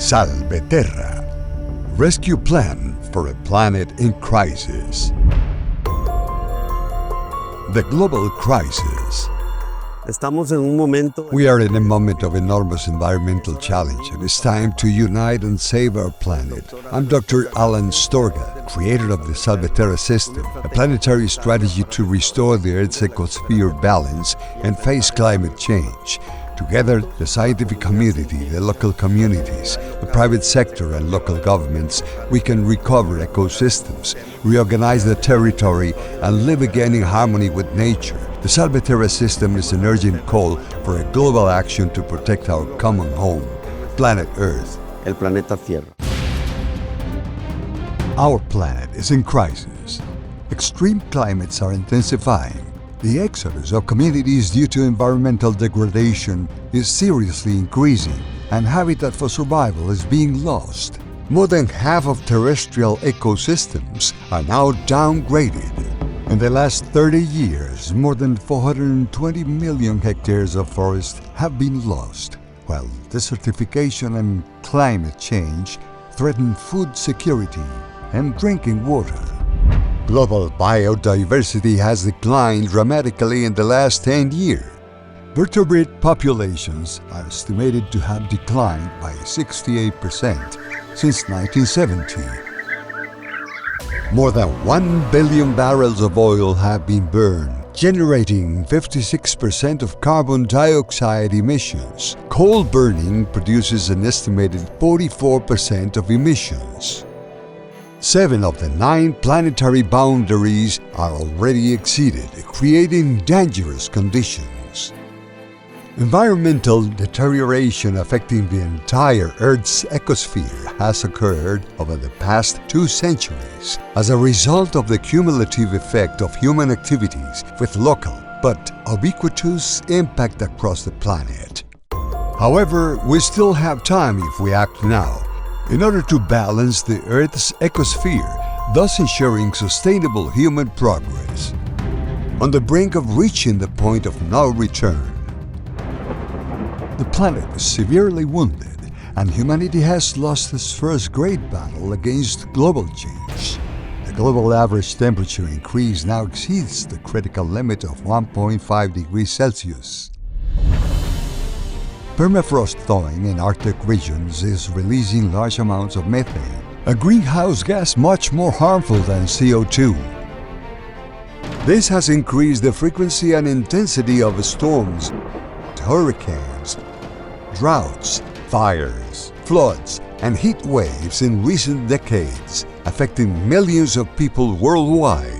Salveterra, rescue plan for a planet in crisis. The global crisis. We are in a moment of enormous environmental challenge, and it's time to unite and save our planet. I'm Dr. Alan Storga, creator of the Salveterra system, a planetary strategy to restore the Earth's ecosphere balance and face climate change. Together, the scientific community, the local communities, the private sector and local governments, we can recover ecosystems, reorganize the territory, and live again in harmony with nature. The Salveterra system is an urgent call for a global action to protect our common home, planet Earth. El planeta Tierra. Our planet is in crisis. Extreme climates are intensifying. The exodus of communities due to environmental degradation is seriously increasing, and habitat for survival is being lost. More than half of terrestrial ecosystems are now downgraded. In the last 30 years, more than 420 million hectares of forest have been lost, while desertification and climate change threaten food security and drinking water. Global biodiversity has declined dramatically in the last 10 years. Vertebrate populations are estimated to have declined by 68% since 1970. More than 1 billion barrels of oil have been burned, generating 56% of carbon dioxide emissions. Coal burning produces an estimated 44% of emissions. 7 of the 9 planetary boundaries are already exceeded, creating dangerous conditions. Environmental deterioration affecting the entire Earth's ecosphere has occurred over the past 2 centuries as a result of the cumulative effect of human activities with local but ubiquitous impact across the planet. However, we still have time if we act now, in order to balance the Earth's ecosphere, thus ensuring sustainable human progress. On the brink of reaching the point of no return, the planet is severely wounded, and humanity has lost its first great battle against global change. The global average temperature increase now exceeds the critical limit of 1.5 degrees Celsius. Permafrost thawing in Arctic regions is releasing large amounts of methane, a greenhouse gas much more harmful than CO2. This has increased the frequency and intensity of storms, hurricanes, droughts, fires, floods, and heat waves in recent decades, affecting millions of people worldwide.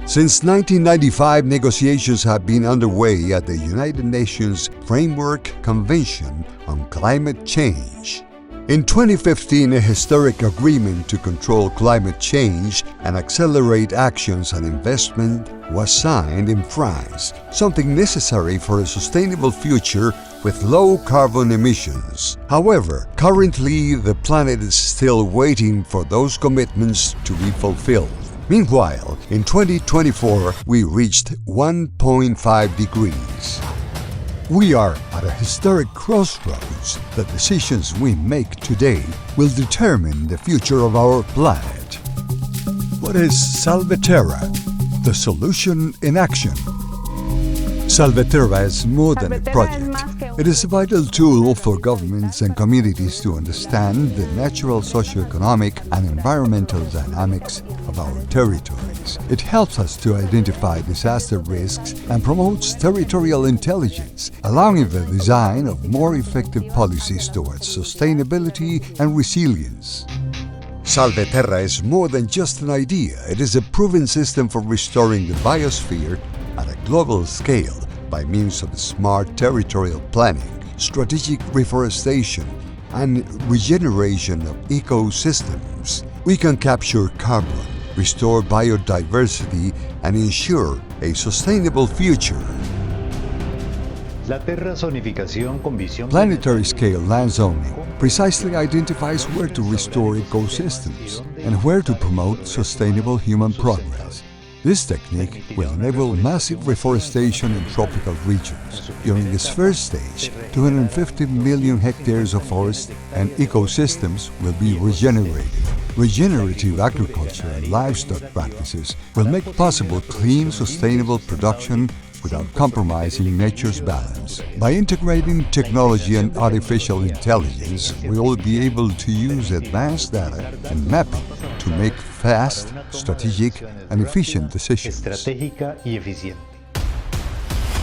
Since 1995, negotiations have been underway at the United Nations Framework Convention on Climate Change. In 2015, a historic agreement to control climate change and accelerate actions and investment was signed in France, something necessary for a sustainable future with low carbon emissions. However, currently the planet is still waiting for those commitments to be fulfilled. Meanwhile, in 2024, we reached 1.5 degrees. We are at a historic crossroads. The decisions we make today will determine the future of our planet. What is Salveterra? The solution in action. Salveterra is more than a project. It is a vital tool for governments and communities to understand the natural socio-economic and environmental dynamics of our territories. It helps us to identify disaster risks and promotes territorial intelligence, allowing the design of more effective policies towards sustainability and resilience. Salveterra is more than just an idea. It is a proven system for restoring the biosphere at a global scale by means of smart territorial planning, strategic reforestation, and regeneration of ecosystems. We can capture carbon, restore biodiversity, and ensure a sustainable future. Planetary scale land zoning precisely identifies where to restore ecosystems and where to promote sustainable human progress. This technique will enable massive reforestation in tropical regions. During its first stage, 250 million hectares of forest and ecosystems will be regenerated. Regenerative agriculture and livestock practices will make possible clean, sustainable production without compromising nature's balance. By integrating technology and artificial intelligence, we will be able to use advanced data and mapping to make fast, strategic, and efficient decisions.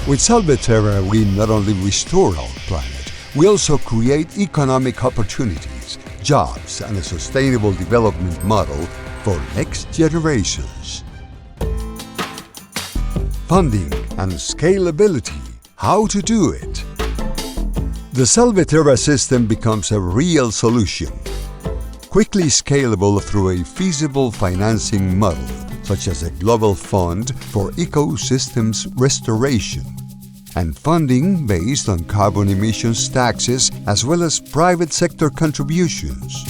With Salveterra, we not only restore our planet, we also create economic opportunities, jobs, and a sustainable development model for next generations. Funding and scalability. How to do it? The Salveterra system becomes a real solution, quickly scalable through a feasible financing model, such as a global fund for ecosystems restoration, and funding based on carbon emissions taxes as well as private sector contributions.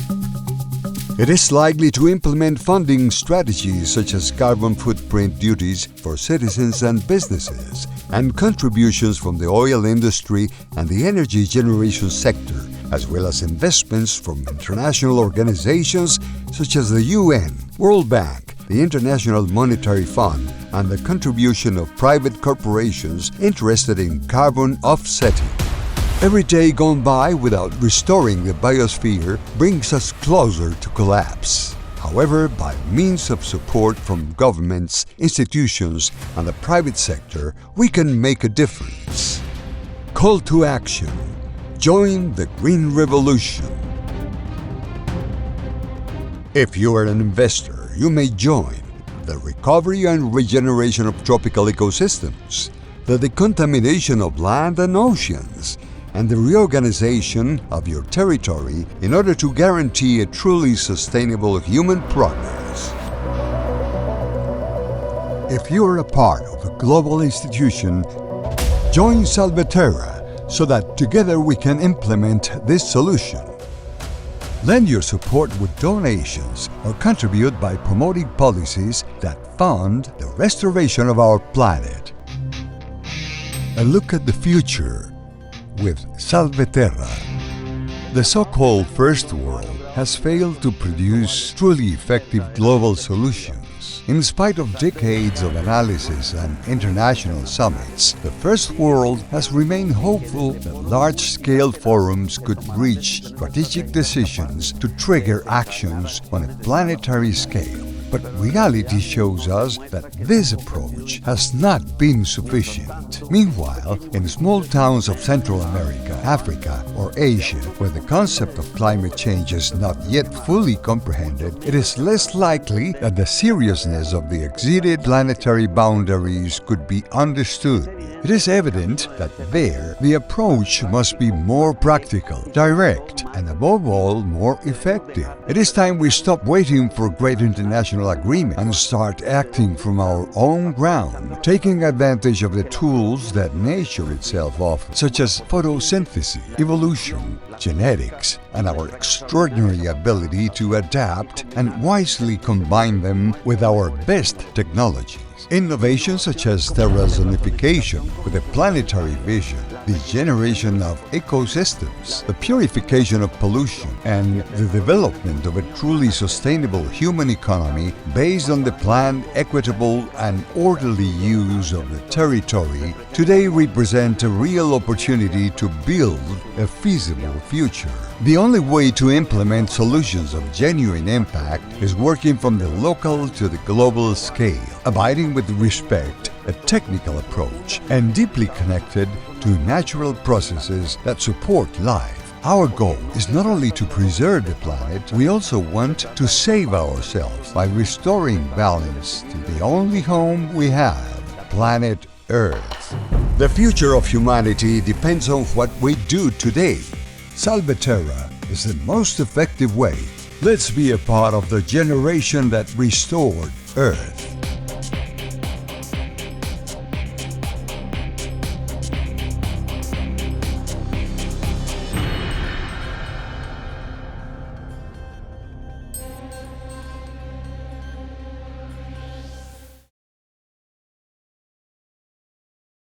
It is likely to implement funding strategies such as carbon footprint duties for citizens and businesses, and contributions from the oil industry and the energy generation sector, as well as investments from international organizations such as the UN, World Bank, the International Monetary Fund, and the contribution of private corporations interested in carbon offsetting. Every day gone by without restoring the biosphere brings us closer to collapse. However, by means of support from governments, institutions, and the private sector, we can make a difference. Call to action. Join the Green Revolution. If you are an investor, you may join the recovery and regeneration of tropical ecosystems, the decontamination of land and oceans, and the reorganization of your territory in order to guarantee a truly sustainable human progress. If you are a part of a global institution, join Salveterra so that together we can implement this solution. Lend your support with donations or contribute by promoting policies that fund the restoration of our planet. A look at the future with Salveterra. The so-called First World has failed to produce truly effective global solutions. In spite of decades of analysis and international summits, the First World has remained hopeful that large-scale forums could reach strategic decisions to trigger actions on a planetary scale. But reality shows us that this approach has not been sufficient. Meanwhile, in small towns of Central America, Africa, or Asia, where the concept of climate change is not yet fully comprehended, it is less likely that the seriousness of the exceeded planetary boundaries could be understood. It is evident that there, the approach must be more practical, direct, and above all, more effective. It is time we stop waiting for great international agreement and start acting from our own ground, taking advantage of the tools that nature itself offers, such as photosynthesis, evolution, genetics, and our extraordinary ability to adapt and wisely combine them with our best technologies. Innovations such as terrazonification with a planetary vision, the generation of ecosystems, the purification of pollution, and the development of a truly sustainable human economy based on the planned, equitable, and orderly use of the territory today represent a real opportunity to build a feasible future. The only way to implement solutions of genuine impact is working from the local to the global scale, abiding with respect, a technical approach, and deeply connected to natural processes that support life. Our goal is not only to preserve the planet, we also want to save ourselves by restoring balance to the only home we have, planet Earth. The future of humanity depends on what we do today. Salveterra is the most effective way. Let's be a part of the generation that restored Earth.